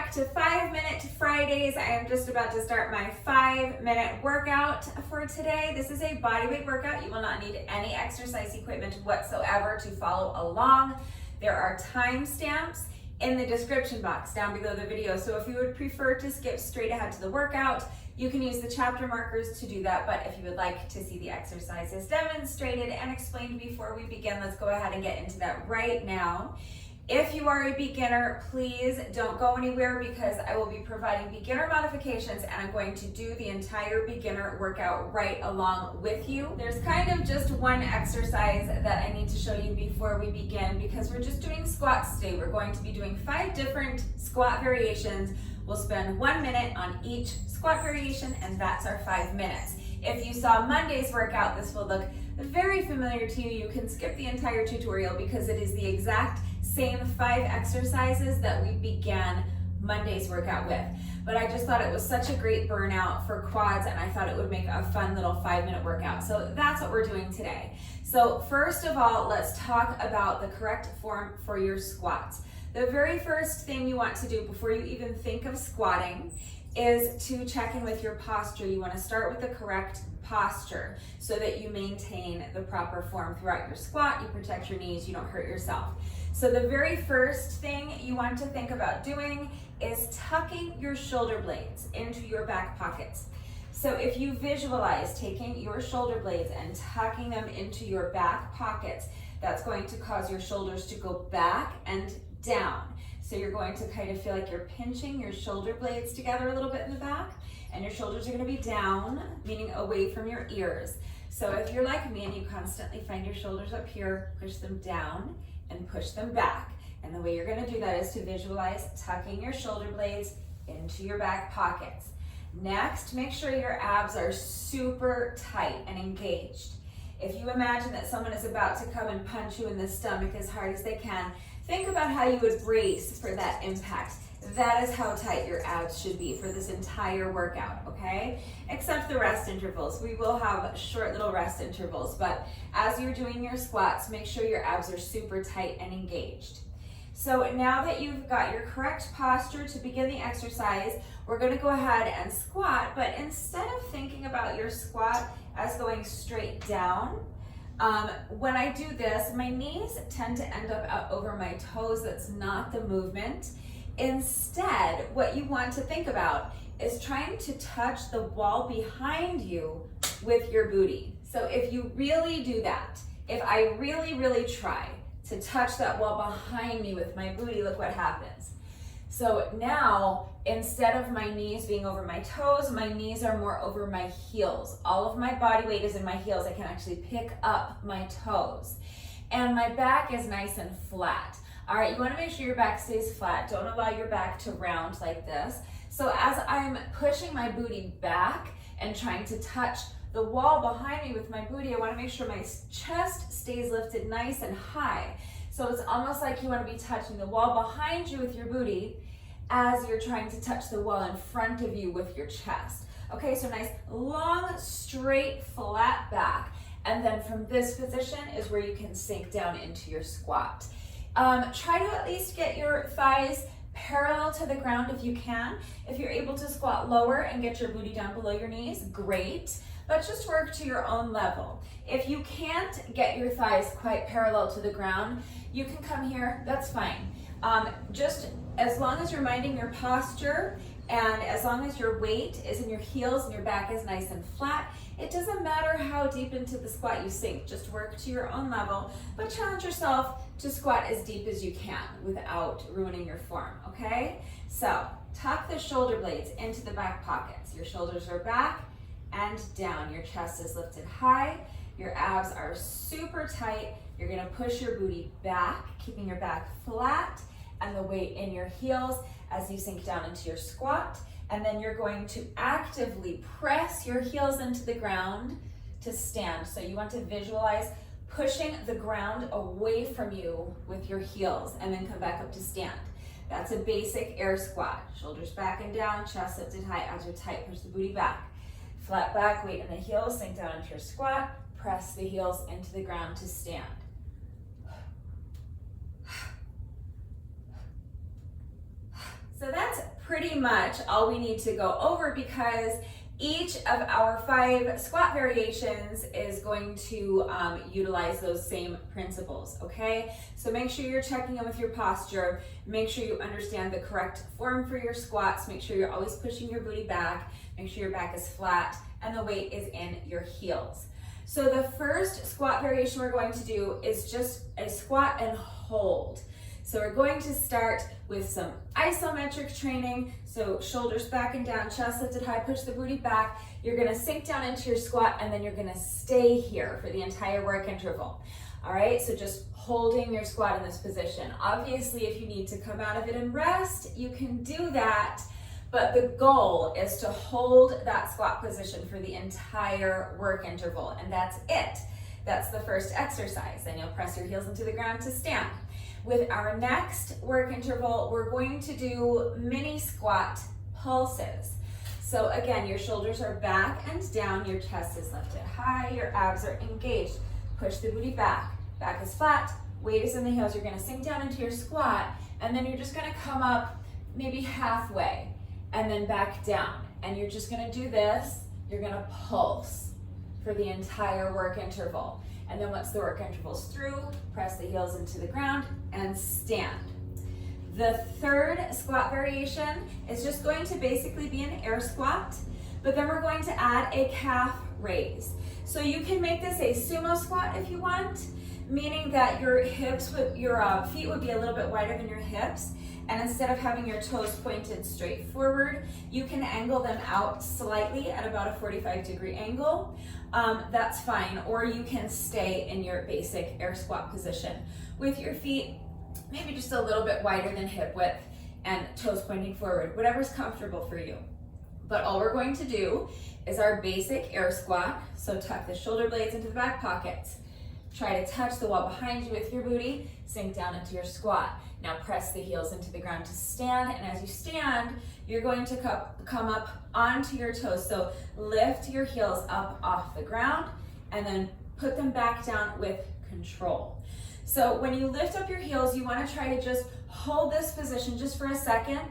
back to 5-Minute Fridays. I am just about to start my 5-minute workout for today. This is a bodyweight workout. You will not need any exercise equipment whatsoever to follow along. There are timestamps in the description box down below the video. So if you would prefer to skip straight ahead to the workout, you can use the chapter markers to do that. But if you would like to see the exercises demonstrated and explained before we begin, let's go ahead and get into that right now. If you are a beginner, please don't go anywhere because I will be providing beginner modifications and I'm going to do the entire beginner workout right along with you. There's kind of just one exercise that I need to show you before we begin because we're just doing squats today. We're going to be doing 5 different squat variations. We'll spend 1 minute on each squat variation and that's our 5 minutes. If you saw Monday's workout, this will look very familiar to you. You can skip the entire tutorial because it is the exact same 5 exercises that we began Monday's workout with. But I just thought it was such a great burnout for quads and I thought it would make a fun little 5-minute workout. So that's what we're doing today. So first of all, let's talk about the correct form for your squats. The very first thing you want to do before you even think of squatting is to check in with your posture. You want to start with the correct posture so that you maintain the proper form throughout your squat. You protect your knees, you don't hurt yourself. So the very first thing you want to think about doing is tucking your shoulder blades into your back pockets. So if you visualize taking your shoulder blades and tucking them into your back pockets, that's going to cause your shoulders to go back and down. So you're going to kind of feel like you're pinching your shoulder blades together a little bit in the back, and your shoulders are going to be down, meaning away from your ears. So if you're like me and you constantly find your shoulders up here, push them down and push them back. And the way you're going to do that is to visualize tucking your shoulder blades into your back pockets. Next, make sure your abs are super tight and engaged. If you imagine that someone is about to come and punch you in the stomach as hard as they can, think about how you would brace for that impact. That is how tight your abs should be for this entire workout, okay? Except the rest intervals. We will have short little rest intervals, but as you're doing your squats, make sure your abs are super tight and engaged. So now that you've got your correct posture to begin the exercise, we're gonna go ahead and squat, but instead of thinking about your squat as going straight down, when I do this, my knees tend to end up over my toes. That's not the movement. Instead, what you want to think about is trying to touch the wall behind you with your booty. So if you really do that, if I really try to touch that wall behind me with my booty, look what happens. So now, instead of my knees being over my toes, my knees are more over my heels. All of my body weight is in my heels. I can actually pick up my toes. And my back is nice and flat. All right, you want to make sure your back stays flat. Don't allow your back to round like this. So as I'm pushing my booty back and trying to touch the wall behind me with my booty, I want to make sure my chest stays lifted nice and high. So it's almost like you want to be touching the wall behind you with your booty as you're trying to touch the wall in front of you with your chest. Okay, so nice, long, straight, flat back. And then from this position is where you can sink down into your squat. Try to at least get your thighs parallel to the ground if you can. If you're able to squat lower and get your booty down below your knees, great. But just work to your own level. If you can't get your thighs quite parallel to the ground, you can come here, that's fine. Just as long as you're minding your posture and as long as your weight is in your heels and your back is nice and flat, it doesn't matter how deep into the squat you sink, just work to your own level, but challenge yourself to squat as deep as you can without ruining your form, okay? So tuck the shoulder blades into the back pockets. Your shoulders are back and down. Your chest is lifted high. Your abs are super tight. You're gonna push your booty back, keeping your back flat and the weight in your heels as you sink down into your squat. And then you're going to actively press your heels into the ground to stand. So you want to visualize pushing the ground away from you with your heels and then come back up to stand. That's a basic air squat. Shoulders back and down, chest lifted high, abs are tight, push the booty back. Flat back, weight in the heels, sink down into your squat, press the heels into the ground to stand. So that's pretty much all we need to go over, because each of our 5 squat variations is going to utilize those same principles, okay? So make sure you're checking in with your posture. Make sure you understand the correct form for your squats. Make sure you're always pushing your booty back. Make sure your back is flat and the weight is in your heels. So the first squat variation we're going to do is just a squat and hold. So we're going to start with some isometric training. So shoulders back and down, chest lifted high, push the booty back. You're gonna sink down into your squat, and then you're gonna stay here for the entire work interval. All right, so just holding your squat in this position. Obviously, if you need to come out of it and rest, you can do that, but the goal is to hold that squat position for the entire work interval, and that's it. That's the first exercise. Then you'll press your heels into the ground to stand. With our next work interval, we're going to do mini squat pulses. So again, your shoulders are back and down, your chest is lifted high, your abs are engaged. Push the booty back, back is flat, weight is in the heels. You're gonna sink down into your squat, and then you're just gonna come up maybe halfway and then back down. And you're just gonna do this, you're gonna pulse for the entire work interval. And then once the work interval's through, press the heels into the ground and stand. The third squat variation is just going to basically be an air squat, but then we're going to add a calf raise. So you can make this a sumo squat if you want, meaning that your feet would be a little bit wider than your hips, and instead of having your toes pointed straight forward, you can angle them out slightly at about a 45-degree angle. That's fine, or you can stay in your basic air squat position with your feet maybe just a little bit wider than hip width and toes pointing forward, whatever's comfortable for you. But all we're going to do is our basic air squat. So tuck the shoulder blades into the back pockets. Try to touch the wall behind you with your booty, sink down into your squat. Now press the heels into the ground to stand, and as you stand, you're going to come up onto your toes. So lift your heels up off the ground and then put them back down with control. So when you lift up your heels, you want to try to just hold this position just for a second,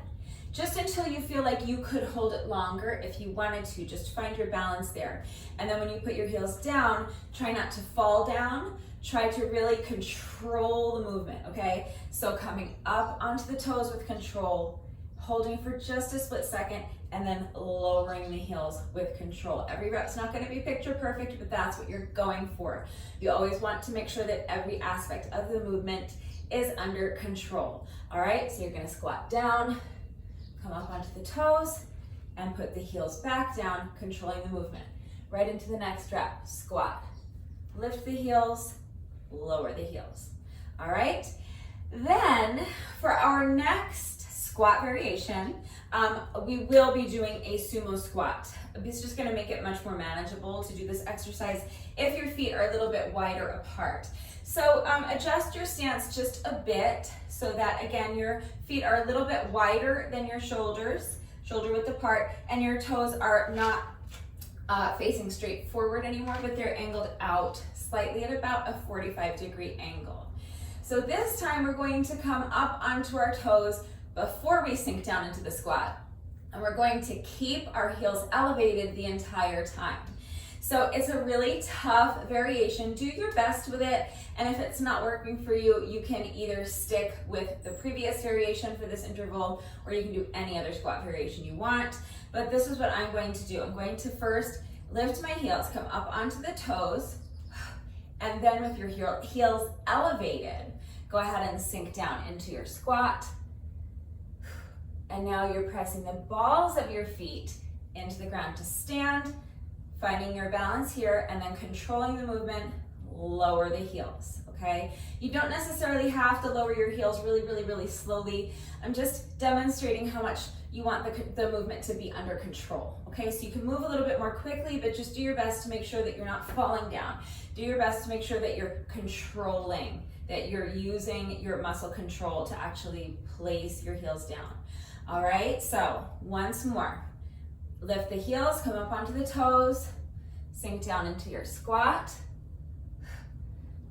just until you feel like you could hold it longer if you wanted to. Just find your balance there. And then when you put your heels down, try not to fall down. Try to really control the movement, okay? So coming up onto the toes with control, holding for just a split second, and then lowering the heels with control. Every rep's not gonna be picture perfect, but that's what you're going for. You always want to make sure that every aspect of the movement is under control. All right, so you're gonna squat down, come up onto the toes, and put the heels back down, controlling the movement. Right into the next rep, squat. Lift the heels, lower the heels. All right, then for our next squat variation, we will be doing a sumo squat. This is just gonna make it much more manageable to do this exercise if your feet are a little bit wider apart. So adjust your stance just a bit so that, again, your feet are a little bit wider than your shoulders, shoulder width apart, and your toes are not facing straight forward anymore, but they're angled out slightly at about a 45-degree angle. So this time we're going to come up onto our toes before we sink down into the squat. And we're going to keep our heels elevated the entire time. So it's a really tough variation. Do your best with it. And if it's not working for you, you can either stick with the previous variation for this interval, or you can do any other squat variation you want. But this is what I'm going to do. I'm going to first lift my heels, come up onto the toes, and then with your heels elevated, go ahead and sink down into your squat. And now you're pressing the balls of your feet into the ground to stand, finding your balance here, and then controlling the movement, lower the heels, okay? You don't necessarily have to lower your heels really slowly. I'm just demonstrating how much you want the movement to be under control, okay? So you can move a little bit more quickly, but just do your best to make sure that you're not falling down. Do your best to make sure that you're controlling, that you're using your muscle control to actually place your heels down. All right, so once more, lift the heels, come up onto the toes, sink down into your squat,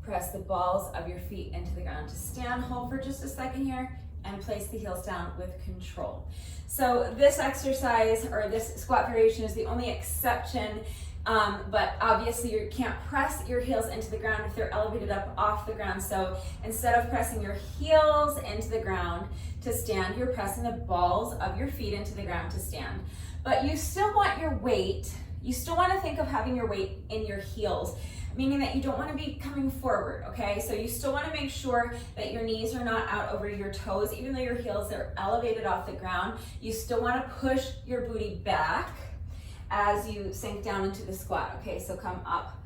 press the balls of your feet into the ground to stand, hold for just a second here, and place the heels down with control. So this exercise or this squat variation is the only exception, but obviously you can't press your heels into the ground if they're elevated up off the ground. So instead of pressing your heels into the ground to stand, you're pressing the balls of your feet into the ground to stand. But you still want your weight, you still want to think of having your weight in your heels, meaning that you don't want to be coming forward, okay? So you still want to make sure that your knees are not out over your toes, even though your heels are elevated off the ground. You still want to push your booty back as you sink down into the squat, okay? So come up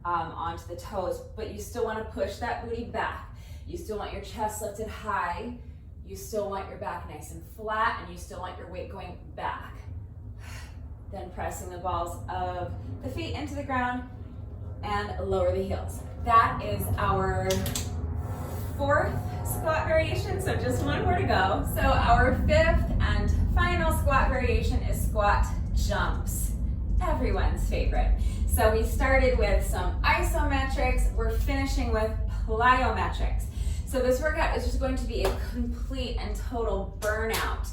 onto the toes, but you still want to push that booty back. You still want your chest lifted high. You still want your back nice and flat, and you still want your weight going back. Then pressing the balls of the feet into the ground and lower the heels. That is our 4th squat variation, so just 1 more to go. So our 5th and final squat variation is squat jumps, everyone's favorite. So we started with some isometrics, we're finishing with plyometrics. So this workout is just going to be a complete and total burnout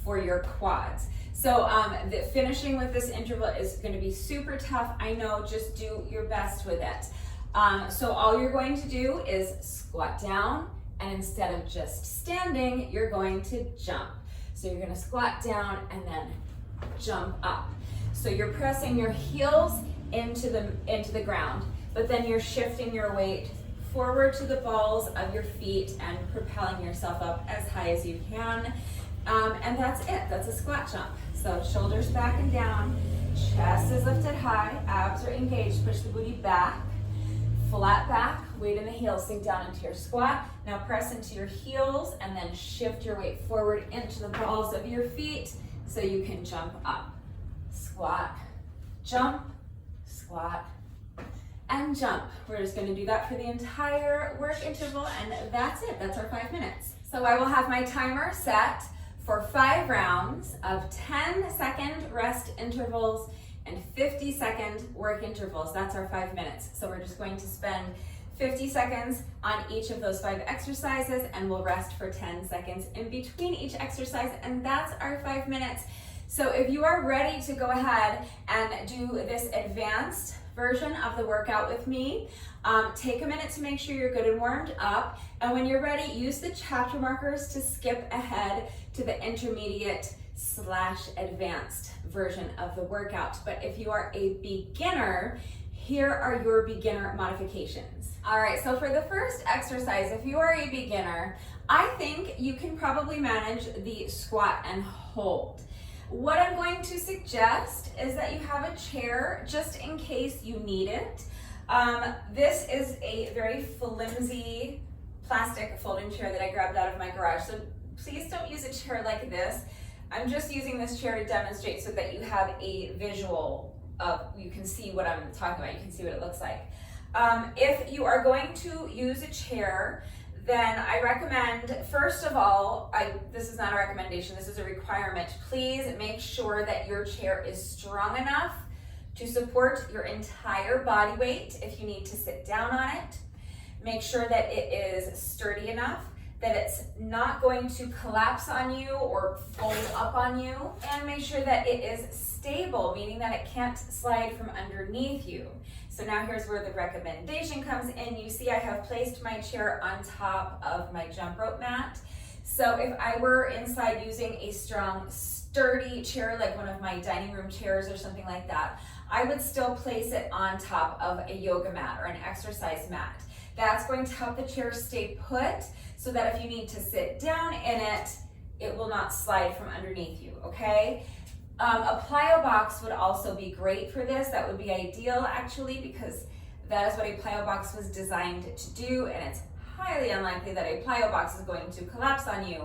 for your quads. So the finishing with this interval is going to be super tough. I know, just do your best with it. So all you're going to do is squat down, and instead of just standing, you're going to jump. So you're going to squat down and then jump up. So you're pressing your heels into the ground, but then you're shifting your weight forward to the balls of your feet and propelling yourself up as high as you can. And that's it, that's a squat jump. So shoulders back and down, chest is lifted high, abs are engaged, push the booty back, flat back, weight in the heels, sink down into your squat. Now press into your heels and then shift your weight forward into the balls of your feet so you can jump up. Squat, jump, squat, and jump. We're just going to do that for the entire work interval, and that's it, that's our 5 minutes. So I will have my timer set for 5 rounds of 10-second rest intervals and 50-second work intervals. That's our 5 minutes. So we're just going to spend 50 seconds on each of those 5 exercises, and we'll rest for 10 seconds in between each exercise, and that's our 5 minutes. So if you are ready to go ahead and do this advanced version of the workout with me, take a minute to make sure you're good and warmed up, and when you're ready, use the chapter markers to skip ahead to the intermediate/advanced version of the workout. But if you are a beginner, here are your beginner modifications. All right, so for the first exercise, if you are a beginner, I think you can probably manage the squat and hold. What I'm going to suggest is that you have a chair just in case you need it. This is a very flimsy plastic folding chair that I grabbed out of my garage, so please don't use a chair like this. I'm just using this chair to demonstrate so that you have a visual of, you can see what I'm talking about, you can see what it looks like. If you are going to use a chair, then I recommend, first of all, this is not a recommendation, this is a requirement. Please make sure that your chair is strong enough to support your entire body weight if you need to sit down on it. Make sure that it is sturdy enough, that it's not going to collapse on you or fold up on you, and make sure that it is stable, meaning that it can't slide from underneath you. So now here's where the recommendation comes in. You see I have placed my chair on top of my jump rope mat. So if I were inside using a strong, sturdy chair, like one of my dining room chairs or something like that, I would still place it on top of a yoga mat or an exercise mat. That's going to help the chair stay put so that if you need to sit down in it, it will not slide from underneath you, okay? A plyo box would also be great for this. That would be ideal actually, because that is what a plyo box was designed to do, and it's highly unlikely that a plyo box is going to collapse on you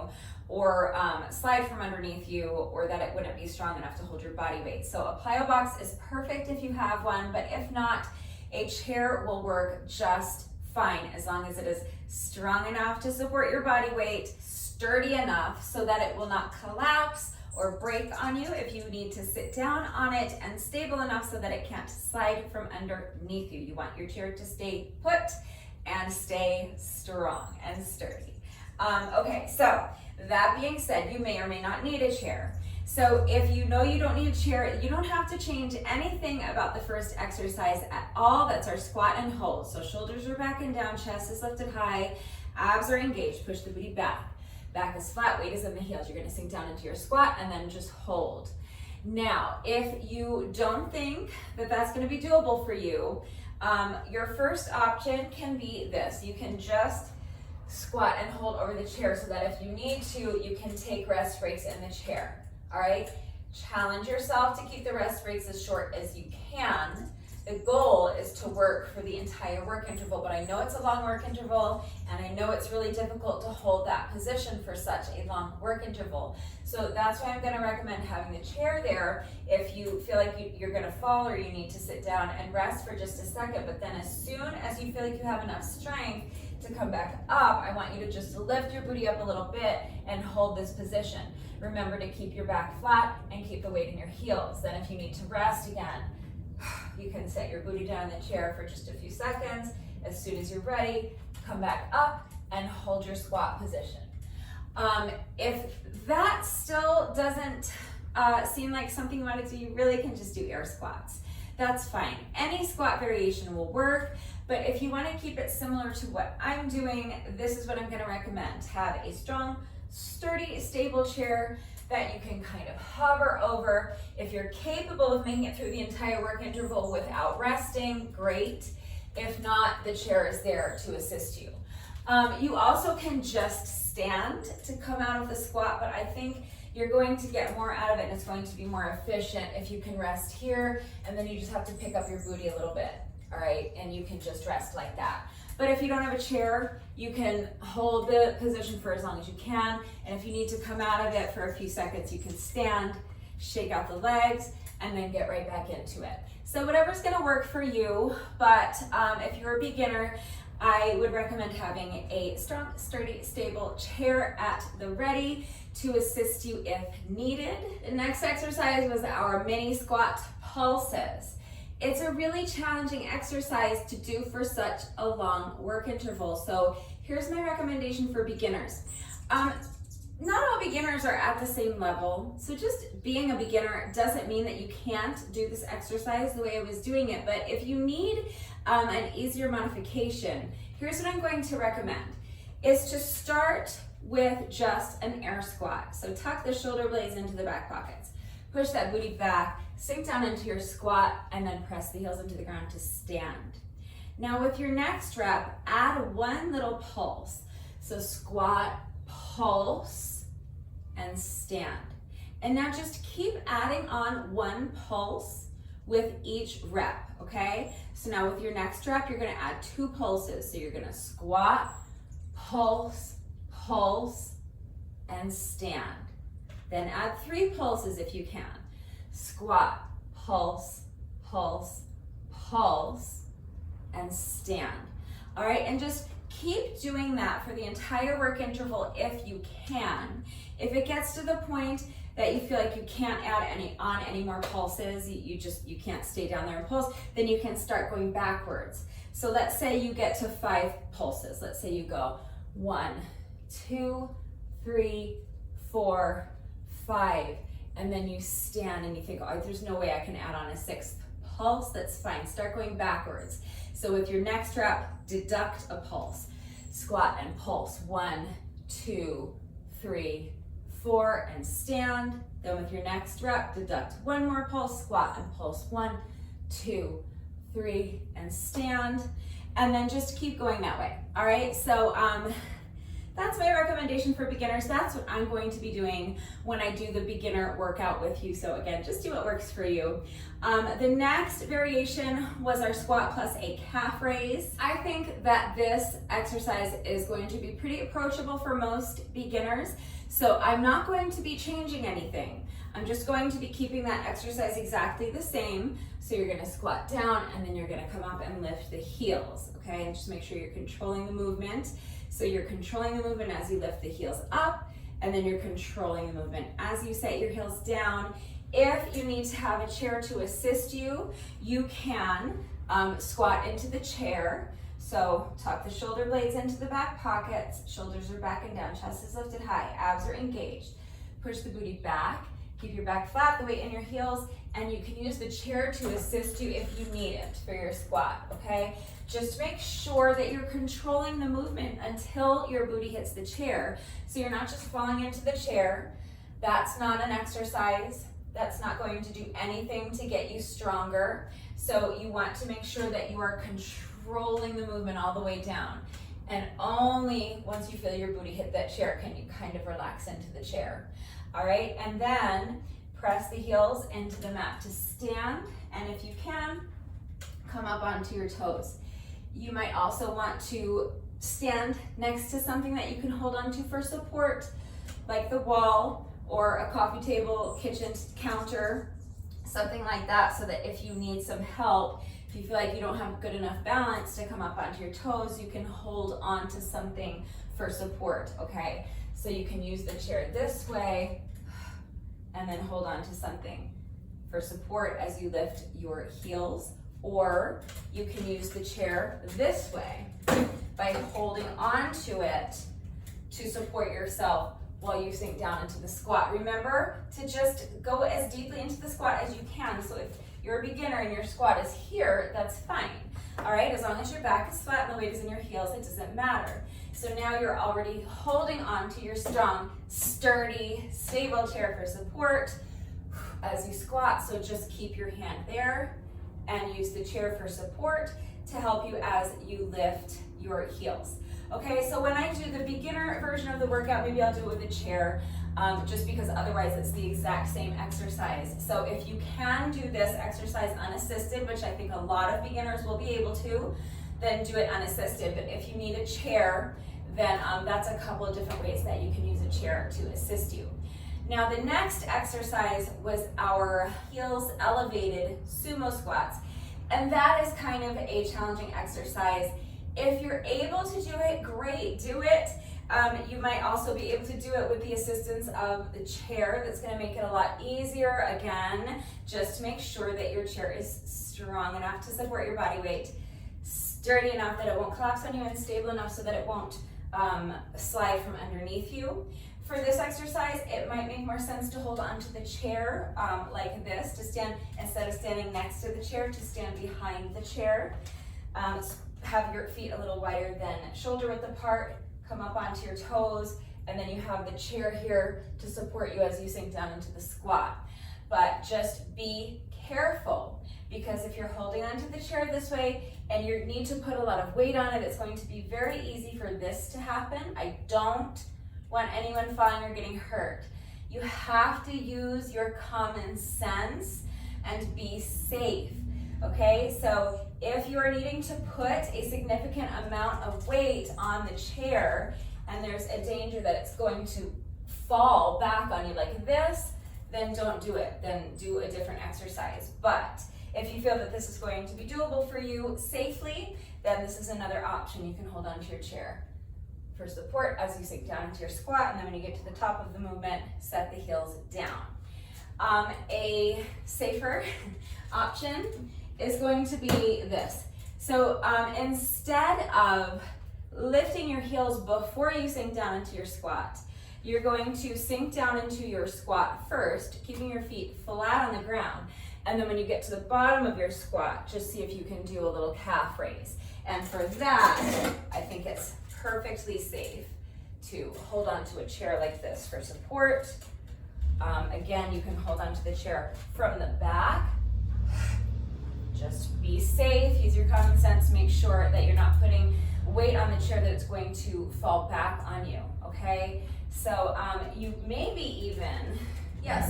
or slide from underneath you, or that it wouldn't be strong enough to hold your body weight. So a plyo box is perfect if you have one, but if not, a chair will work just fine as long as it is strong enough to support your body weight, sturdy enough so that it will not collapse or break on you if you need to sit down on it, and stable enough so that it can't slide from underneath you. You want your chair to stay put and stay strong and sturdy. Okay, so that being said, you may or may not need a chair. So if you know you don't need a chair, you don't have to change anything about the first exercise at all. That's our squat and hold. So shoulders are back and down, chest is lifted high, abs are engaged, push the booty back. Back is flat, weight is in the heels. You're gonna sink down into your squat and then just hold. Now, if you don't think that that's gonna be doable for you, your first option can be this. You can just squat and hold over the chair so that if you need to, you can take rest breaks in the chair, all right? Challenge yourself to keep the rest breaks as short as you can. The goal is to work for the entire work interval, but I know it's a long work interval, and I know it's really difficult to hold that position for such a long work interval. So that's why I'm gonna recommend having the chair there if you feel like you're gonna fall or you need to sit down and rest for just a second, but then as soon as you feel like you have enough strength to come back up, I want you to just lift your booty up a little bit and hold this position. Remember to keep your back flat and keep the weight in your heels. Then if you need to rest again, you can set your booty down in the chair for just a few seconds. As soon as you're ready, come back up and hold your squat position. If that still doesn't seem like something you want to do, you really can just do air squats. That's fine. Any squat variation will work, but if you want to keep it similar to what I'm doing, this is what I'm going to recommend. Have a strong, sturdy, stable chair that you can kind of hover over. If you're capable of making it through the entire work interval without resting, great. If not, the chair is there to assist you. You also can just stand to come out of the squat, but I think you're going to get more out of it and it's going to be more efficient if you can rest here, and then you just have to pick up your booty a little bit, all right? And you can just rest like that. But if you don't have a chair, you can hold the position for as long as you can, and if you need to come out of it for a few seconds, you can stand, shake out the legs, and then get right back into it. So whatever's gonna work for you, but if you're a beginner, I would recommend having a strong, sturdy, stable chair at the ready to assist you if needed. The next exercise was our mini squat pulses. It's a really challenging exercise to do for such a long work interval. So here's my recommendation for beginners. Not all beginners are at the same level. So just being a beginner doesn't mean that you can't do this exercise the way I was doing it. But if you need an easier modification, here's what I'm going to recommend, is to start with just an air squat. So tuck the shoulder blades into the back pockets. Push that booty back, sink down into your squat, and then press the heels into the ground to stand. Now with your next rep, add one little pulse. So squat, pulse, and stand. And now just keep adding on one pulse with each rep, okay? So now with your next rep, you're gonna add two pulses. So you're gonna squat, pulse, pulse, and stand. Then add three pulses if you can. Squat, pulse, pulse, pulse, and stand. All right, and just keep doing that for the entire work interval if you can. If it gets to the point that you feel like you can't add any more pulses, you can't stay down there and pulse, then you can start going backwards. So let's say you get to 5 pulses. Let's say you go 1, 2, 3, 4, 5, and then you stand and you think, oh, there's no way I can add on a 6th pulse. That's fine. Start going backwards. So with your next rep, deduct a pulse. Squat and pulse. 1, 2, 3, 4, and stand. Then with your next rep, deduct one more pulse, squat and pulse. 1, 2, 3, and stand. And then just keep going that way. All right, so that's my recommendation for beginners. That's what I'm going to be doing when I do the beginner workout with you. So again, just do what works for you. The next variation was our squat plus a calf raise. I think that this exercise is going to be pretty approachable for most beginners. So I'm not going to be changing anything. I'm just going to be keeping that exercise exactly the same. So you're gonna squat down and then you're gonna come up and lift the heels, okay? And just make sure you're controlling the movement. So you're controlling the movement as you lift the heels up, and then you're controlling the movement as you set your heels down. If you need to have a chair to assist you, you can squat into the chair. So tuck the shoulder blades into the back pockets, shoulders are back and down, chest is lifted high, abs are engaged. Push the booty back, keep your back flat, the weight in your heels, and you can use the chair to assist you if you need it for your squat, okay? Just make sure that you're controlling the movement until your booty hits the chair. So you're not just falling into the chair. That's not an exercise. That's not going to do anything to get you stronger. So you want to make sure that you are controlling the movement all the way down. And only once you feel your booty hit that chair can you kind of relax into the chair. All right, and then press the heels into the mat to stand. And if you can, come up onto your toes. You might also want to stand next to something that you can hold onto for support, like the wall or a coffee table, kitchen counter, something like that, so that if you need some help, if you feel like you don't have good enough balance to come up onto your toes, you can hold on to something for support, okay? So you can use the chair this way and then hold on to something for support as you lift your heels, or you can use the chair this way by holding on to it to support yourself while you sink down into the squat. Remember to just go as deeply into the squat as you can. So if you're a beginner and your squat is here, that's fine. All right, as long as your back is flat and the weight is in your heels, it doesn't matter. So now you're already holding on to your strong, sturdy, stable chair for support as you squat. So just keep your hand there and use the chair for support to help you as you lift your heels. Okay, so when I do the beginner version of the workout, maybe I'll do it with a chair, just because otherwise it's the exact same exercise. So if you can do this exercise unassisted, which I think a lot of beginners will be able to, then do it unassisted. But if you need a chair, then that's a couple of different ways that you can use a chair to assist you. Now the next exercise was our heels elevated sumo squats. And that is kind of a challenging exercise. If you're able to do it, great, do it. You might also be able to do it with the assistance of the chair. That's gonna make it a lot easier. Again, just make sure that your chair is strong enough to support your body weight, sturdy enough that it won't collapse on you, and stable enough so that it won't slide from underneath you. For this exercise, it might make more sense to hold onto the chair like this, to stand, instead of standing next to the chair, to stand behind the chair. Have your feet a little wider than shoulder width apart, come up onto your toes, and then you have the chair here to support you as you sink down into the squat. But just be careful, because if you're holding onto the chair this way and you need to put a lot of weight on it, it's going to be very easy for this to happen. I don't want anyone falling or getting hurt. You have to use your common sense and be safe, okay? So if you are needing to put a significant amount of weight on the chair and there's a danger that it's going to fall back on you like this, then don't do it. Then do a different exercise. But if you feel that this is going to be doable for you safely, then this is another option. You can hold onto your chair for support as you sink down into your squat, and then when you get to the top of the movement, set the heels down. A safer option is going to be this. So instead of lifting your heels before you sink down into your squat, you're going to sink down into your squat first, keeping your feet flat on the ground. And then when you get to the bottom of your squat, just see if you can do a little calf raise. And for that, I think it's perfectly safe to hold onto a chair like this for support. Again, you can hold onto the chair from the back. Just be safe, use your common sense, make sure that you're not putting weight on the chair that it's going to fall back on you, okay? So you maybe even,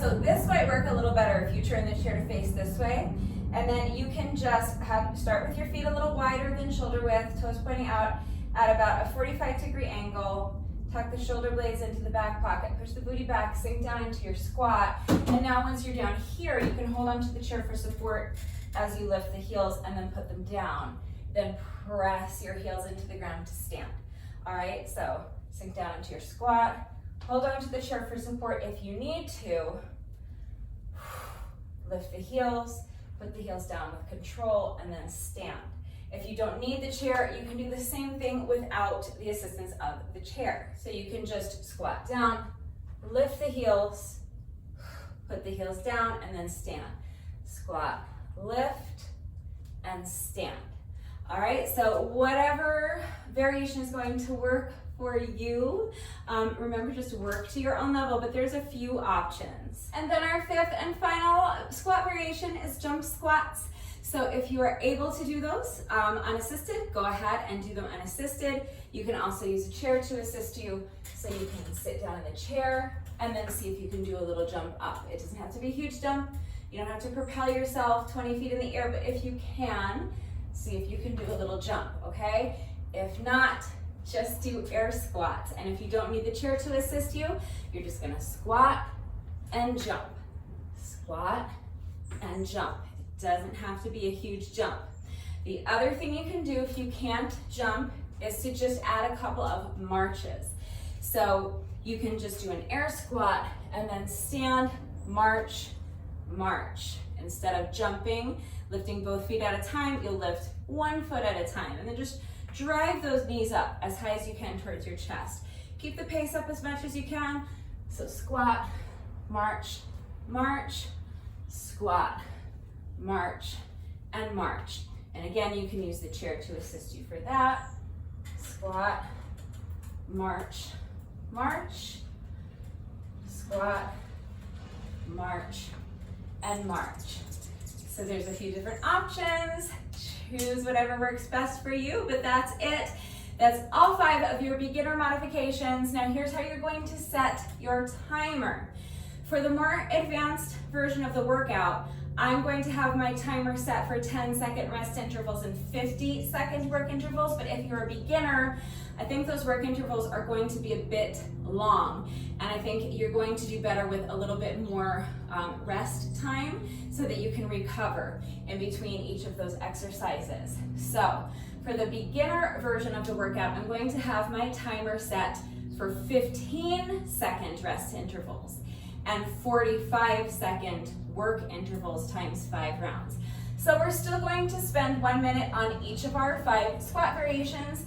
so this might work a little better if you turn the chair to face this way. And then you can just start with your feet a little wider than shoulder width, toes pointing out at about a 45-degree angle. Tuck the shoulder blades into the back pocket, push the booty back, sink down into your squat. And now once you're down here, you can hold onto the chair for support as you lift the heels and then put them down. Then press your heels into the ground to stand. All right, so sink down into your squat. Hold onto the chair for support if you need to. Lift the heels, put the heels down with control, and then stand. If you don't need the chair, you can do the same thing without the assistance of the chair. So you can just squat down, lift the heels, put the heels down, and then stand. Squat, lift, and stand. All right, so whatever variation is going to work for you, remember just work to your own level, but there's a few options. And then our fifth and final squat variation is jump squats. So if you are able to do those unassisted, go ahead and do them unassisted. You can also use a chair to assist you, so you can sit down in the chair and then see if you can do a little jump up. It doesn't have to be a huge jump. You don't have to propel yourself 20 feet in the air, but if you can, see if you can do a little jump, okay? If not, just do air squats. And if you don't need the chair to assist you, you're just gonna squat and jump. Squat and jump. It doesn't have to be a huge jump. The other thing you can do if you can't jump is to just add a couple of marches. So you can just do an air squat and then stand, march, march. Instead of jumping, lifting both feet at a time, you'll lift one foot at a time, and then just drive those knees up as high as you can towards your chest. Keep the pace up as much as you can. So squat, march, march, squat, march, and march. And again, you can use the chair to assist you for that. Squat, march, march, squat, march, and march. So there's a few different options. Choose whatever works best for you, but that's it. That's all 5 of your beginner modifications. Now here's how you're going to set your timer. For the more advanced version of the workout, I'm going to have my timer set for 10-second rest intervals and 50-second work intervals, but if you're a beginner, I think those work intervals are going to be a bit long, and I think you're going to do better with a little bit more rest time so that you can recover in between each of those exercises. So for the beginner version of the workout, I'm going to have my timer set for 15-second rest intervals and 45-second work intervals times 5 rounds. So we're still going to spend 1 minute on each of our 5 squat variations,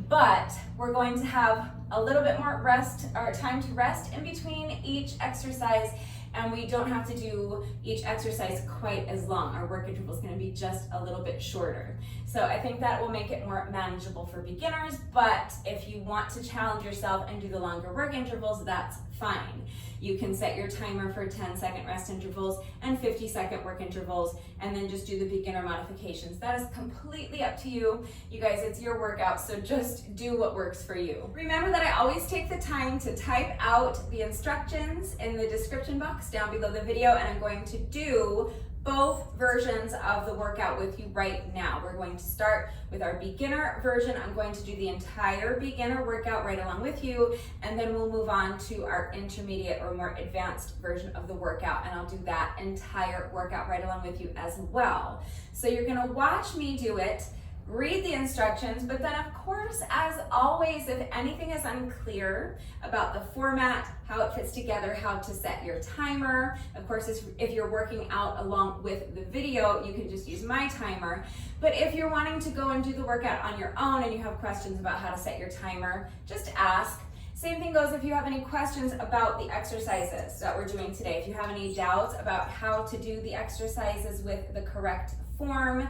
but we're going to have a little bit more rest or time to rest in between each exercise, and we don't have to do each exercise quite as long. Our work interval is going to be just a little bit shorter. So I think that will make it more manageable for beginners, but if you want to challenge yourself and do the longer work intervals, that's fine. You can set your timer for 10-second rest intervals and 50-second work intervals, and then just do the beginner modifications. That is completely up to you. You guys, it's your workout, so just do what works for you. Remember that I always take the time to type out the instructions in the description box down below the video, and I'm going to do both versions of the workout with you right now. We're going to start with our beginner version. I'm going to do the entire beginner workout right along with you, and then we'll move on to our intermediate or more advanced version of the workout, and I'll do that entire workout right along with you as well. So you're gonna watch me do it, read the instructions, but then of course, as always, if anything is unclear about the format, how it fits together, how to set your timer, of course, if you're working out along with the video, you can just use my timer. But if you're wanting to go and do the workout on your own and you have questions about how to set your timer, just ask. Same thing goes if you have any questions about the exercises that we're doing today. If you have any doubts about how to do the exercises with the correct form,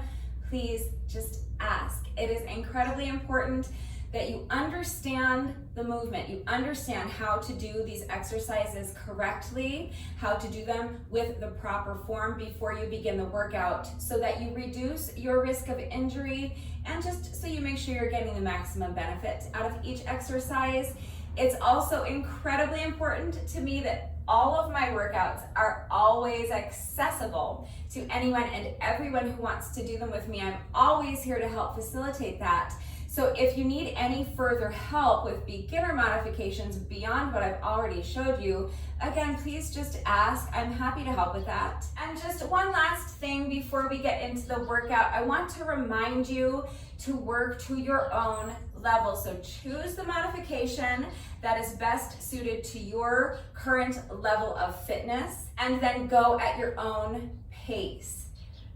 please just ask. It is incredibly important that you understand the movement, you understand how to do these exercises correctly, how to do them with the proper form before you begin the workout, so that you reduce your risk of injury and just so you make sure you're getting the maximum benefit out of each exercise. It's also incredibly important to me that all of my workouts are always accessible to anyone and everyone who wants to do them with me. I'm always here to help facilitate that. So if you need any further help with beginner modifications beyond what I've already showed you, again, please just ask. I'm happy to help with that. And just one last thing before we get into the workout, I want to remind you to work to your own level. So choose the modification that is best suited to your current level of fitness, and then go at your own pace.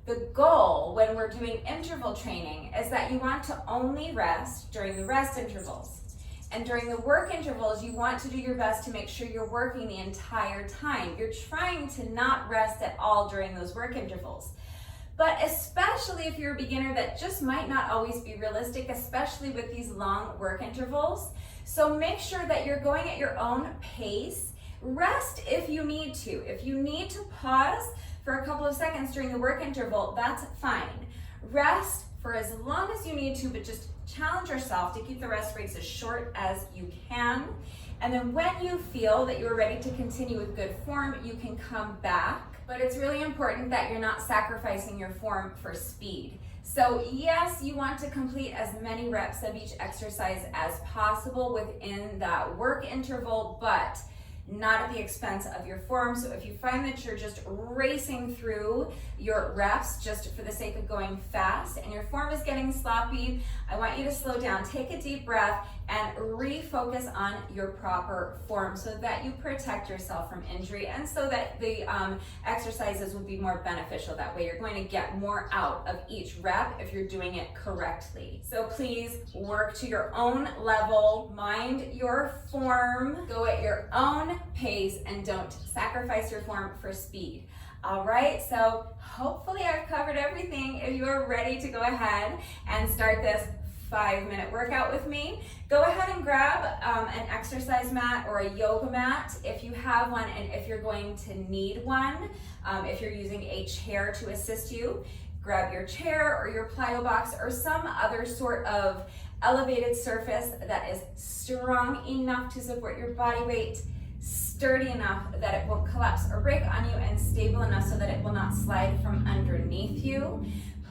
The goal when we're doing interval training is that you want to only rest during the rest intervals. And during the work intervals, you want to do your best to make sure you're working the entire time. You're trying to not rest at all during those work intervals. But especially if you're a beginner, that just might not always be realistic, especially with these long work intervals. So make sure that you're going at your own pace. Rest if you need to. If you need to pause for a couple of seconds during the work interval, that's fine. Rest for as long as you need to, but just challenge yourself to keep the rest breaks as short as you can. And then when you feel that you're ready to continue with good form, you can come back. But it's really important that you're not sacrificing your form for speed. So yes, you want to complete as many reps of each exercise as possible within that work interval, but not at the expense of your form. So if you find that you're just racing through your reps just for the sake of going fast and your form is getting sloppy, I want you to slow down, take a deep breath, and refocus on your proper form so that you protect yourself from injury and so that the exercises will be more beneficial. That way you're going to get more out of each rep if you're doing it correctly. So please work to your own level, mind your form, go at your own pace, and don't sacrifice your form for speed. All right, so hopefully I've covered everything. If you are ready to go ahead and start this 5-minute workout with me, go ahead and grab an exercise mat or a yoga mat if you have one, and if you're going to need one, if you're using a chair to assist you, grab your chair or your plyo box or some other sort of elevated surface that is strong enough to support your body weight, sturdy enough that it won't collapse or break on you, and stable enough so that it will not slide from underneath you.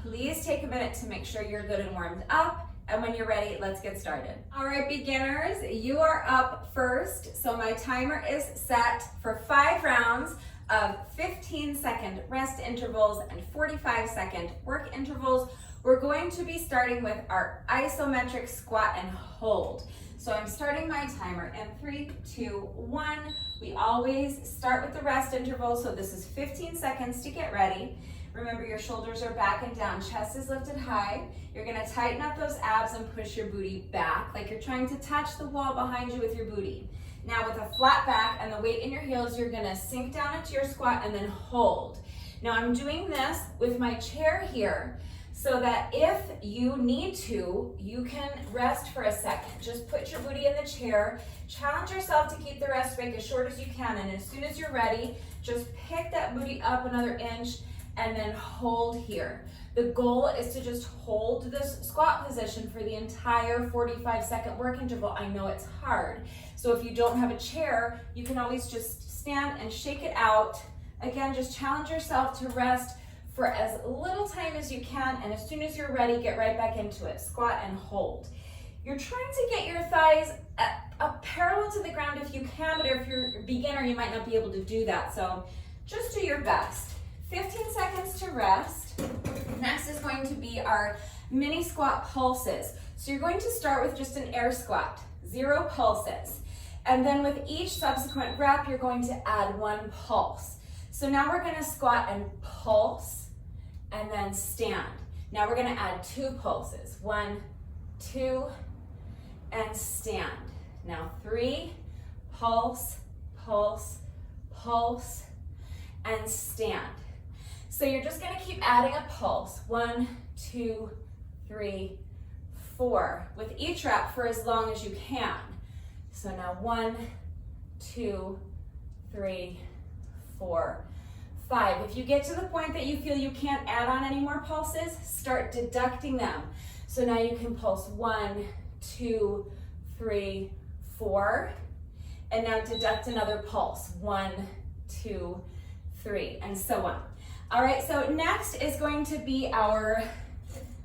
Please take a minute to make sure you're good and warmed up. And when you're ready, let's get started. All right, beginners, you are up first. So my timer is set for 5 rounds of 15-second rest intervals and 45-second work intervals. We're going to be starting with our isometric squat and hold. So I'm starting my timer in 3, 2, 1. We always start with the rest interval, so this is 15 seconds to get ready. Remember, your shoulders are back and down, chest is lifted high. You're gonna tighten up those abs and push your booty back, like you're trying to touch the wall behind you with your booty. Now with a flat back and the weight in your heels, you're gonna sink down into your squat and then hold. Now I'm doing this with my chair here, so that if you need to, you can rest for a second. Just put your booty in the chair, challenge yourself to keep the rest break as short as you can, and as soon as you're ready, just pick that booty up another inch and then hold here. The goal is to just hold this squat position for the entire 45-second work interval. I know it's hard. So if you don't have a chair, you can always just stand and shake it out. Again, just challenge yourself to rest for as little time as you can, and as soon as you're ready, get right back into it. Squat and hold. You're trying to get your thighs parallel to the ground if you can, but if you're a beginner, you might not be able to do that. So just do your best. 15 seconds to rest. Next is going to be our mini squat pulses. So you're going to start with just an air squat, 0 pulses. And then with each subsequent rep, you're going to add 1 pulse. So now we're gonna squat and pulse, and then stand. Now we're gonna add 2 pulses. 1, 2, and stand. Now 3, pulse, pulse, pulse, and stand. So you're just gonna keep adding a pulse. 1, 2, 3, 4. With each rep for as long as you can. So now 1, 2, 3, 4, 5. If you get to the point that you feel you can't add on any more pulses, start deducting them. So now you can pulse 1, 2, 3, 4, and now deduct another pulse. 1, 2, 3, and so on. All right, so next is going to be our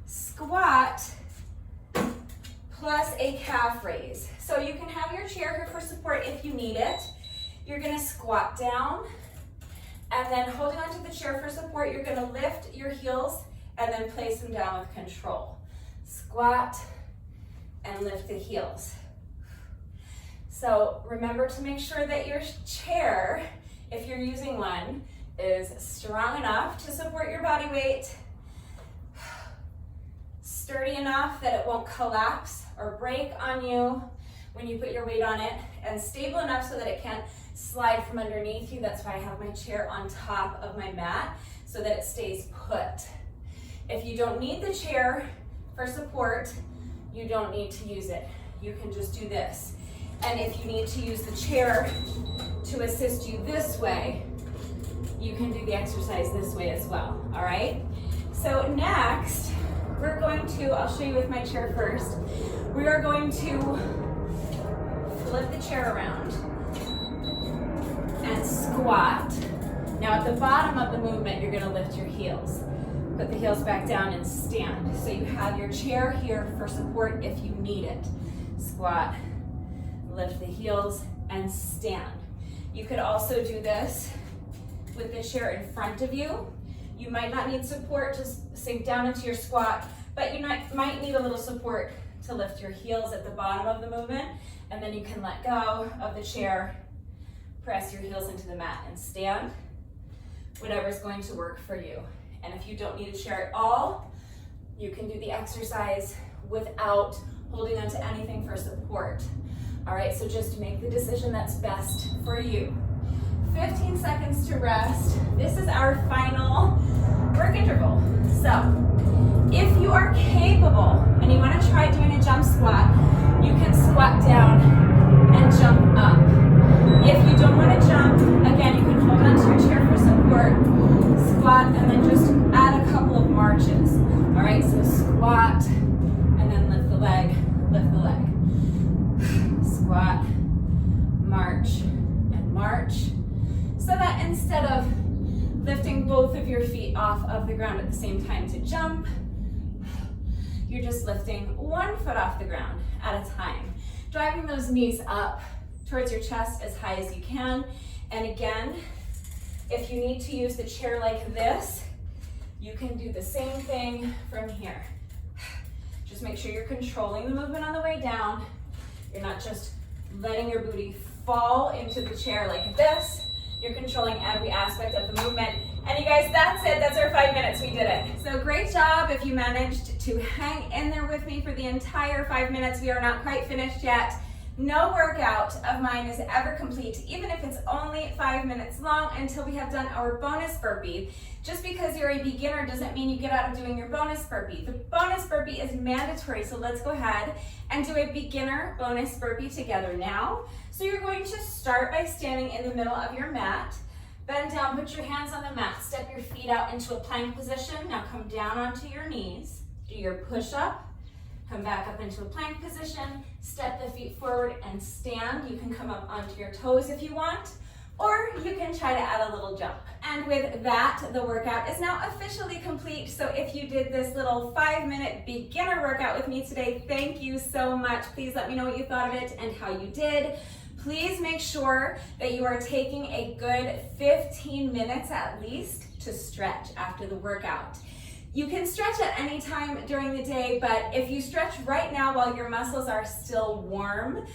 squat plus a calf raise. So you can have your chair here for support if you need it. You're gonna squat down, and then holding onto the chair for support, you're gonna lift your heels and then place them down with control. Squat and lift the heels. So remember to make sure that your chair, if you're using one, is strong enough to support your body weight, sturdy enough that it won't collapse or break on you when you put your weight on it, and stable enough so that it can't slide from underneath you. That's why I have my chair on top of my mat so that it stays put. If you don't need the chair for support, you don't need to use it. You can just do this. And if you need to use the chair to assist you this way, you can do the exercise this way as well, all right? So next, we're going to, I'll show you with my chair first. We are going to flip the chair around and squat. Now at the bottom of the movement, you're gonna lift your heels. Put the heels back down and stand. So you have your chair here for support if you need it. Squat, lift the heels, and stand. You could also do this with the chair in front of you. You might not need support to sink down into your squat, but you might need a little support to lift your heels at the bottom of the movement, and then you can let go of the chair, press your heels into the mat, and stand. Whatever's going to work for you. And if you don't need a chair at all, you can do the exercise without holding onto anything for support. All right, so just make the decision that's best for you. 15 seconds to rest. This is our final work interval. So, if you are capable and you want to try doing a jump squat, you can squat down and jump up. If you don't want to jump, again, you can hold onto your chair for support, squat, and then just add a couple of marches. All right, so squat, and then lift the leg, lift the leg. Squat, march, and march. So that instead of lifting both of your feet off of the ground at the same time to jump, you're just lifting one foot off the ground at a time. Driving those knees up towards your chest as high as you can. And again, if you need to use the chair like this, you can do the same thing from here. Just make sure you're controlling the movement on the way down. You're not just letting your booty fall into the chair like this. You're controlling every aspect of the movement. And you guys, that's it. That's our 5 minutes. We did it. So great job if you managed to hang in there with me for the entire 5 minutes. We are not quite finished yet. No workout of mine is ever complete, even if it's only 5 minutes long, until we have done our bonus burpee. Just because you're a beginner doesn't mean you get out of doing your bonus burpee. The bonus burpee is mandatory, so let's go ahead and do a beginner bonus burpee together now. So you're going to start by standing in the middle of your mat. Bend down, put your hands on the mat, step your feet out into a plank position. Now come down onto your knees, do your push-up, come back up into a plank position, step the feet forward and stand. You can come up onto your toes if you want, or you can try to add a little jump. And with that, the workout is now officially complete. So if you did this little 5-minute beginner workout with me today, thank you so much. Please let me know what you thought of it and how you did. Please make sure that you are taking a good 15 minutes at least to stretch after the workout. You can stretch at any time during the day, but if you stretch right now while your muscles are still warm,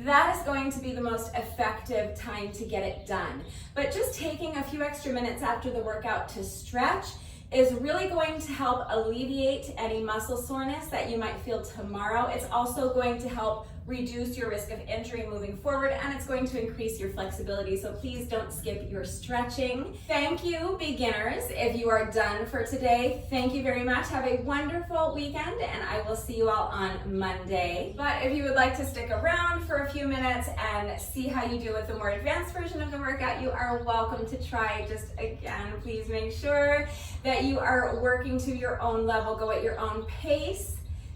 that is going to be the most effective time to get it done. But just taking a few extra minutes after the workout to stretch is really going to help alleviate any muscle soreness that you might feel tomorrow. It's also going to help reduce your risk of injury moving forward, and it's going to increase your flexibility, so please don't skip your stretching. Thank you, beginners. If you are done for today, thank you very much. Have a wonderful weekend, and I will see you all on Monday. But if you would like to stick around for a few minutes and see how you do with the more advanced version of the workout, you are welcome to try. Just again, please make sure that you are working to your own level, go at your own pace.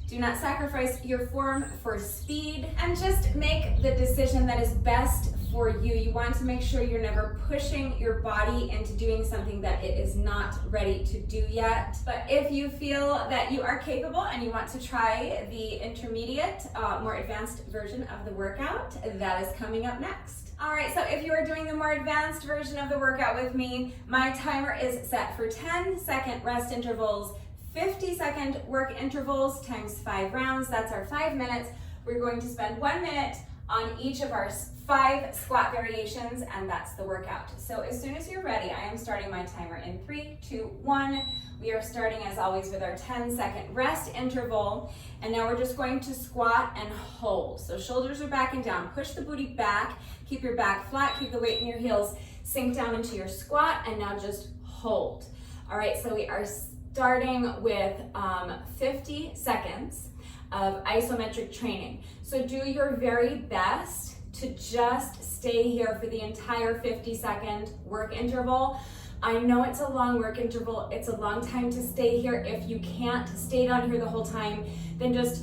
Do not sacrifice your form for speed, and just make the decision that is best for you. You want to make sure you're never pushing your body into doing something that it is not ready to do yet. But if you feel that you are capable and you want to try the intermediate, more advanced version of the workout, that is coming up next. All right, so if you are doing the more advanced version of the workout with me, my timer is set for 10-second rest intervals, 50-second work intervals times 5 rounds. That's our 5 minutes. We're going to spend 1 minute on each of our 5 squat variations, and that's the workout. So as soon as you're ready, I am starting my timer in 3, 2, 1. We are starting as always with our 10-second rest interval, and now we're just going to squat and hold. So shoulders are back and down. Push the booty back, keep your back flat, keep the weight in your heels, sink down into your squat, and now just hold. All right, so we are starting with 50 seconds of isometric training. So do your very best to just stay here for the entire 50-second work interval. I know it's a long work interval, it's a long time to stay here. If you can't stay down here the whole time, then just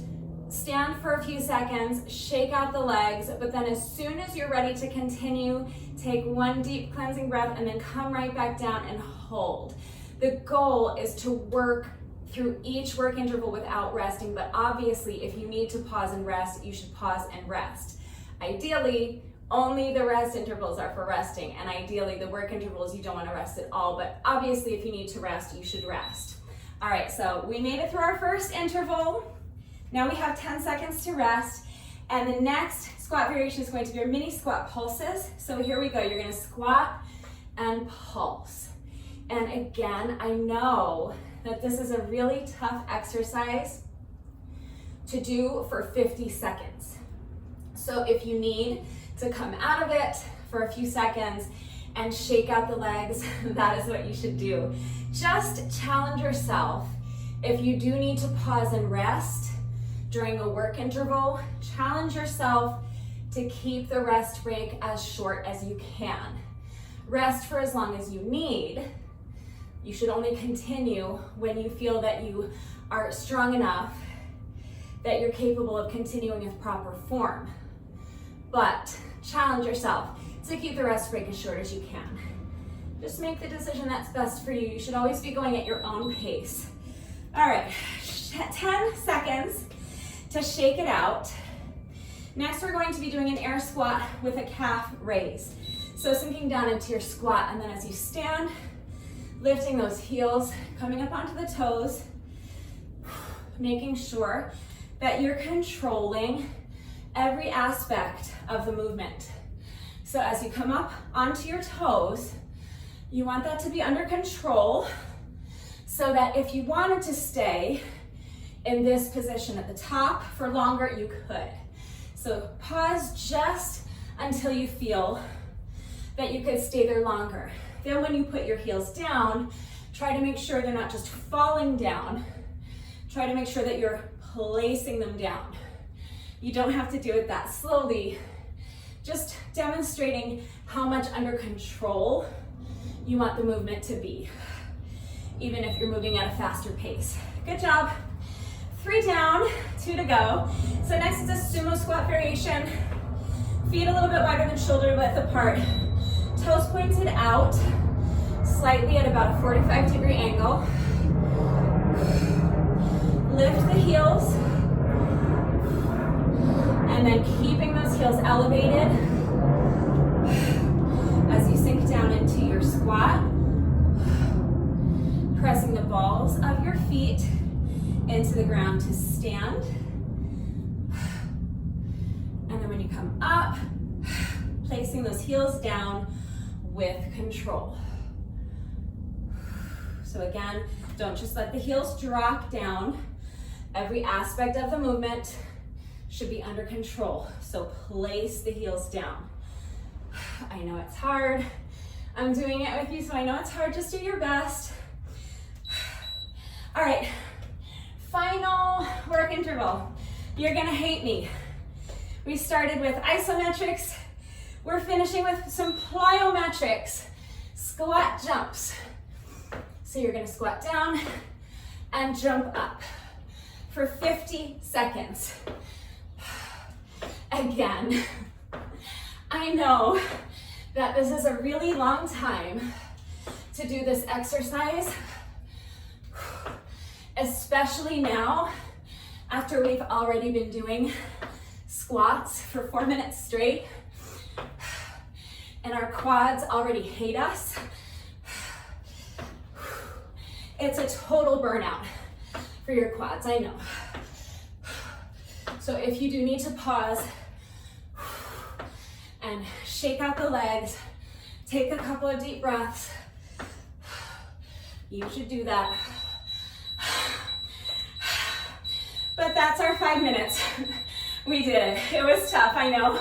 stand for a few seconds, shake out the legs, but then as soon as you're ready to continue, take one deep cleansing breath and then come right back down and hold. The goal is to work through each work interval without resting, but obviously if you need to pause and rest, you should pause and rest. Ideally, only the rest intervals are for resting, and ideally the work intervals you don't want to rest at all, but obviously if you need to rest, you should rest. All right, so we made it through our first interval. Now we have 10 seconds to rest, and the next squat variation is going to be your mini squat pulses. So here we go, you're gonna squat and pulse. And again, I know that this is a really tough exercise to do for 50 seconds. So if you need to come out of it for a few seconds and shake out the legs, that is what you should do. Just challenge yourself. If you do need to pause and rest during a work interval, challenge yourself to keep the rest break as short as you can. Rest for as long as you need. You should only continue when you feel that you are strong enough that you're capable of continuing with proper form. But challenge yourself to keep the rest break as short as you can. Just make the decision that's best for you. You should always be going at your own pace. All right, 10 seconds to shake it out. Next, we're going to be doing an air squat with a calf raise. So sinking down into your squat, and then as you stand, lifting those heels, coming up onto the toes, making sure that you're controlling every aspect of the movement. So as you come up onto your toes, you want that to be under control so that if you wanted to stay in this position at the top for longer, you could. So pause just until you feel that you could stay there longer. Then when you put your heels down, try to make sure they're not just falling down. Try to make sure that you're placing them down. You don't have to do it that slowly, just demonstrating how much under control you want the movement to be, even if you're moving at a faster pace. Good job. 3 down, 2 to go. So next is a sumo squat variation. Feet a little bit wider than shoulder width apart. Toes pointed out, slightly at about a 45-degree angle. Lift the heels, and then keeping those heels elevated as you sink down into your squat. Pressing the balls of your feet into the ground to stand. And then when you come up, placing those heels down with control. So again, don't just let the heels drop down. Every aspect of the movement should be under control. So place the heels down. I know it's hard. I'm doing it with you, so I know it's hard. Just do your best. All right, final work interval. You're gonna hate me. We started with isometrics. We're finishing with some plyometrics, squat jumps. So you're gonna squat down and jump up for 50 seconds. Again, I know that this is a really long time to do this exercise, especially now after we've already been doing squats for 4 minutes straight and our quads already hate us. It's a total burnout for your quads, I know. So if you do need to pause and shake out the legs, take a couple of deep breaths. You should do that. But that's our 5 minutes. We did it. It was tough, I know,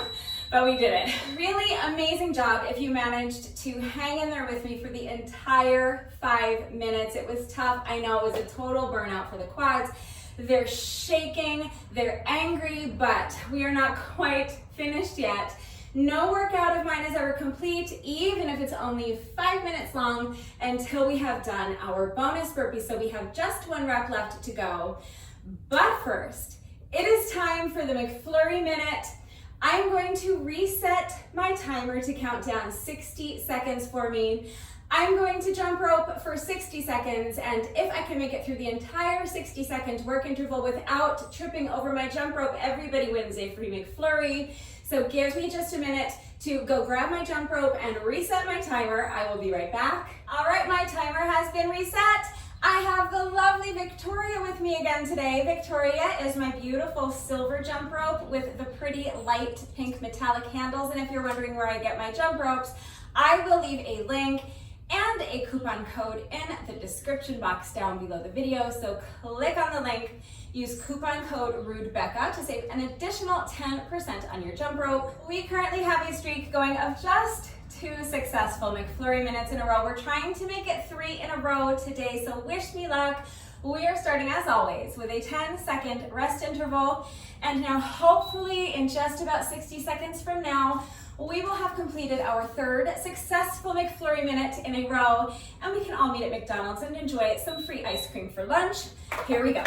but we did it. Really amazing job if you managed to hang in there with me for the entire 5 minutes. It was tough, I know, it was a total burnout for the quads. They're shaking, they're angry, but we are not quite finished yet. No workout of mine is ever complete, even if it's only 5 minutes long, until we have done our bonus burpee. So we have just 1 rep left to go. But first, it is time for the McFlurry Minute. I'm going to reset my timer to count down 60 seconds for me. I'm going to jump rope for 60 seconds, and if I can make it through the entire 60-second work interval without tripping over my jump rope, everybody wins a free McFlurry. So give me just a minute to go grab my jump rope and reset my timer. I will be right back. All right, my timer has been reset. I have the lovely Victoria with me again today. Victoria is my beautiful silver jump rope with the pretty light pink metallic handles. And if you're wondering where I get my jump ropes, I will leave a link and a coupon code in the description box down below the video. So click on the link, use coupon code RUDEBECCA to save an additional 10% on your jump rope. We currently have a streak going of just 2 successful McFlurry minutes in a row. We're trying to make it 3 in a row today, so wish me luck. We are starting, as always, with a 10-second rest interval. And now, hopefully, in just about 60 seconds from now, we will have completed our 3rd successful McFlurry Minute in a row, and we can all meet at McDonald's and enjoy some free ice cream for lunch. Here we go.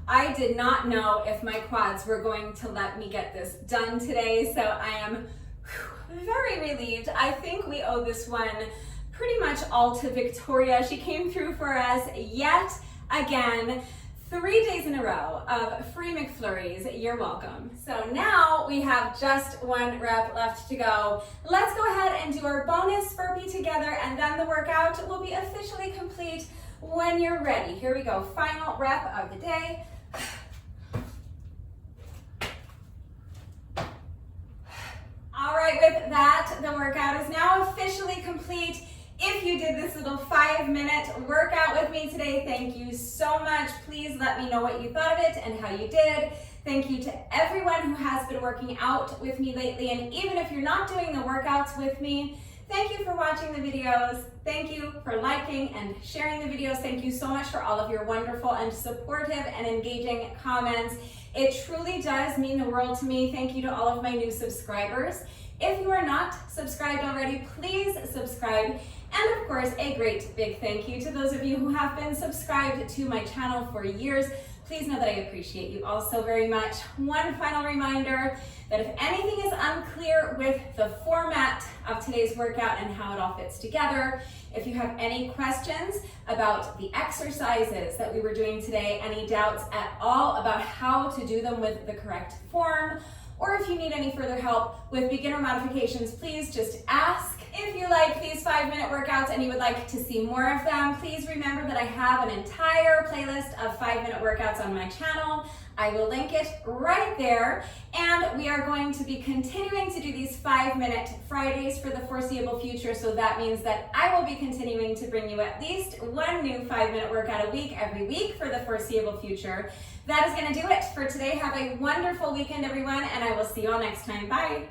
I did not know if my quads were going to let me get this done today, so I am very relieved. I think we owe this one pretty much all to Victoria. She came through for us yet again. 3 days in a row of free McFlurries. You're welcome. So now we have just 1 rep left to go. Let's go ahead and do our bonus burpee together, and then the workout will be officially complete when you're ready. Here we go. Final rep of the day. All right, with that, the workout is now officially complete. If you did this little 5-minute workout with me today, thank you so much. Please let me know what you thought of it and how you did. Thank you to everyone who has been working out with me lately. And even if you're not doing the workouts with me, thank you for watching the videos. Thank you for liking and sharing the videos. Thank you so much for all of your wonderful and supportive and engaging comments. It truly does mean the world to me. Thank you to all of my new subscribers. If you are not subscribed already, please subscribe. And of course, a great big thank you to those of you who have been subscribed to my channel for years. Please know that I appreciate you all so very much. One final reminder that if anything is unclear with the format of today's workout and how it all fits together, if you have any questions about the exercises that we were doing today, any doubts at all about how to do them with the correct form, or if you need any further help with beginner modifications, please just ask. If you like these 5-minute workouts and you would like to see more of them, please remember that I have an entire playlist of 5-minute workouts on my channel. I will link it right there. And we are going to be continuing to do these 5-minute Fridays for the foreseeable future. So that means that I will be continuing to bring you at least one new 5-minute workout a week every week for the foreseeable future. That is going to do it for today. Have a wonderful weekend, everyone, and I will see you all next time. Bye.